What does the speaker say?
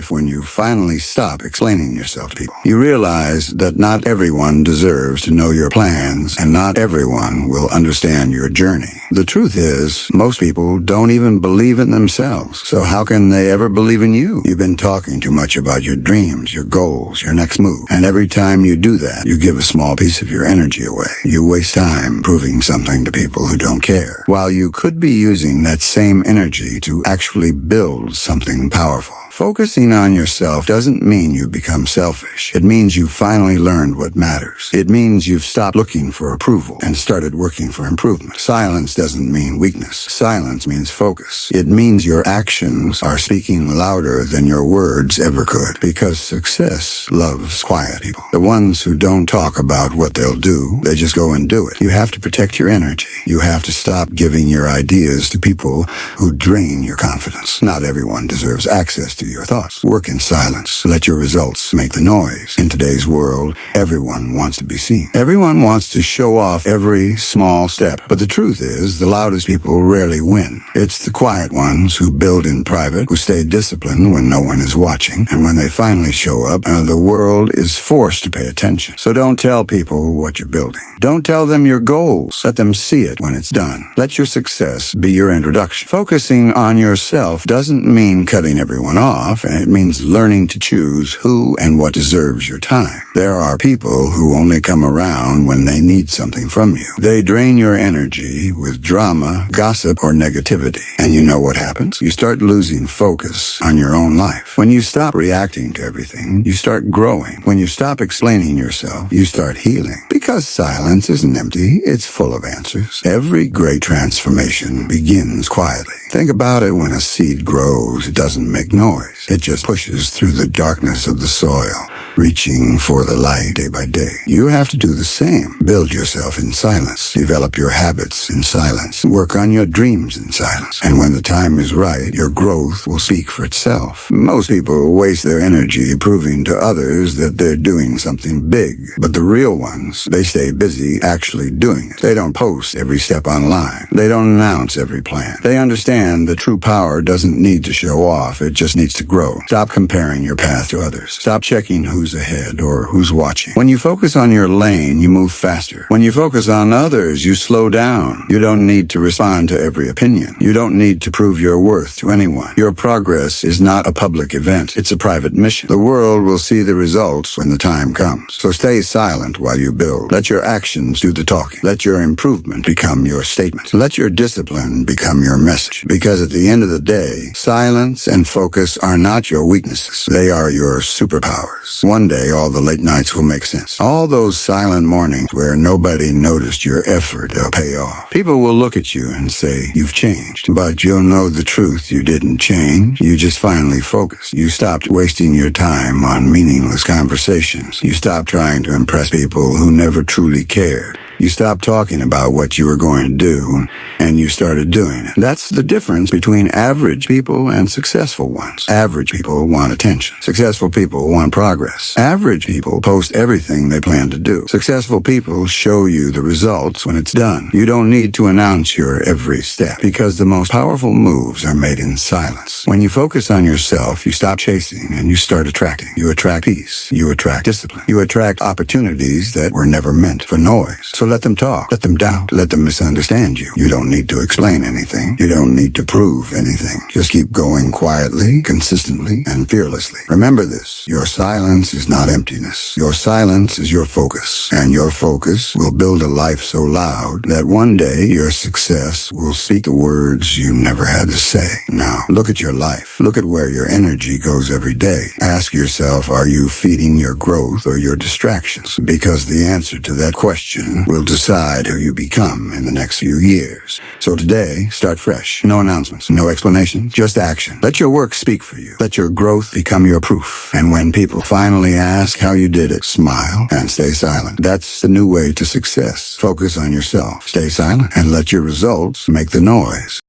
When you finally stop explaining yourself to people, you realize that not everyone deserves to know your plans, and not everyone will understand your journey. The truth is, most people don't even believe in themselves, so how can they ever believe in you? You've been talking too much about your dreams, your goals, your next move, and every time you do that, you give a small piece of your energy away. You waste time proving something to people who don't care, while you could be using that same energy to actually build something powerful. Focusing on yourself doesn't mean you become selfish. It means you finally learned what matters. It means you've stopped looking for approval and started working for improvement. Silence doesn't mean weakness. Silence means focus. It means your actions are speaking louder than your words ever could, because success loves quiet people. The ones who don't talk about what they'll do, they just go and do it. You have to protect your energy. You have to stop giving your ideas to people who drain your confidence. Not everyone deserves access to your thoughts. Work in silence. Let your results make the noise. In today's world, everyone wants to be seen. Everyone wants to show off every small step. But the truth is, the loudest people rarely win. It's the quiet ones who build in private, who stay disciplined when no one is watching, and when they finally show up, the world is forced to pay attention. So don't tell people what you're building. Don't tell them your goals. Let them see it when it's done. Let your success be your introduction. Focusing on yourself doesn't mean cutting everyone off. And it means learning to choose who and what deserves your time. There are people who only come around when they need something from you. They drain your energy with drama, gossip, or negativity. And you know what happens? You start losing focus on your own life. When you stop reacting to everything, you start growing. When you stop explaining yourself, you start healing. Because silence isn't empty, it's full of answers. Every great transformation begins quietly. Think about it. When a seed grows, it doesn't make noise. It just pushes through the darkness of the soil, reaching for the light day by day. You have to do the same. Build yourself in silence. Develop your habits in silence. Work on your dreams in silence. And when the time is right, your growth will speak for itself. Most people waste their energy proving to others that they're doing something big. But the real ones, they stay busy actually doing it. They don't post every step online. They don't announce every plan. They understand that true power doesn't need to show off. It just needs to grow. Stop comparing your path to others. Stop checking who's ahead or who's watching. When you focus on your lane, you move faster. When you focus on others, you slow down. You don't need to respond to every opinion. You don't need to prove your worth to anyone. Your progress is not a public event. It's a private mission. The world will see the results when the time comes. So stay silent while you build. Let your actions do the talking. Let your improvement become your statement. Let your discipline become your message. Because at the end of the day, silence and focus are not your weaknesses. They are your superpowers. One day, all the late nights will make sense. All those silent mornings where nobody noticed your effort will pay off. People will look at you and say, you've changed. But you'll know the truth. You didn't change. You just finally focused. You stopped wasting your time on meaningless conversations. You stopped trying to impress people who never truly cared. You stopped talking about what you were going to do, and you started doing it. That's the difference between average people and successful ones. Average people want attention. Successful people want progress. Average people post everything they plan to do. Successful people show you the results when it's done. You don't need to announce your every step, because the most powerful moves are made in silence. When you focus on yourself, you stop chasing and you start attracting. You attract peace. You attract discipline. You attract opportunities that were never meant for noise. So let them talk. Let them doubt. Let them misunderstand you. You don't need to explain anything. You don't need to prove anything. Just keep going quietly, consistently, and fearlessly. Remember this. Your silence is not emptiness. Your silence is your focus. And your focus will build a life so loud that one day your success will speak the words you never had to say. Now, look at your life. Look at where your energy goes every day. Ask yourself, are you feeding your growth or your distractions? Because the answer to that question will decide who you become in the next few years. So today, start fresh. No announcements, no explanation, just action. Let your work speak for you. Let your growth become your proof. And when people finally ask how you did it, smile and stay silent. That's the new way to success. Focus on yourself. Stay silent and let your results make the noise.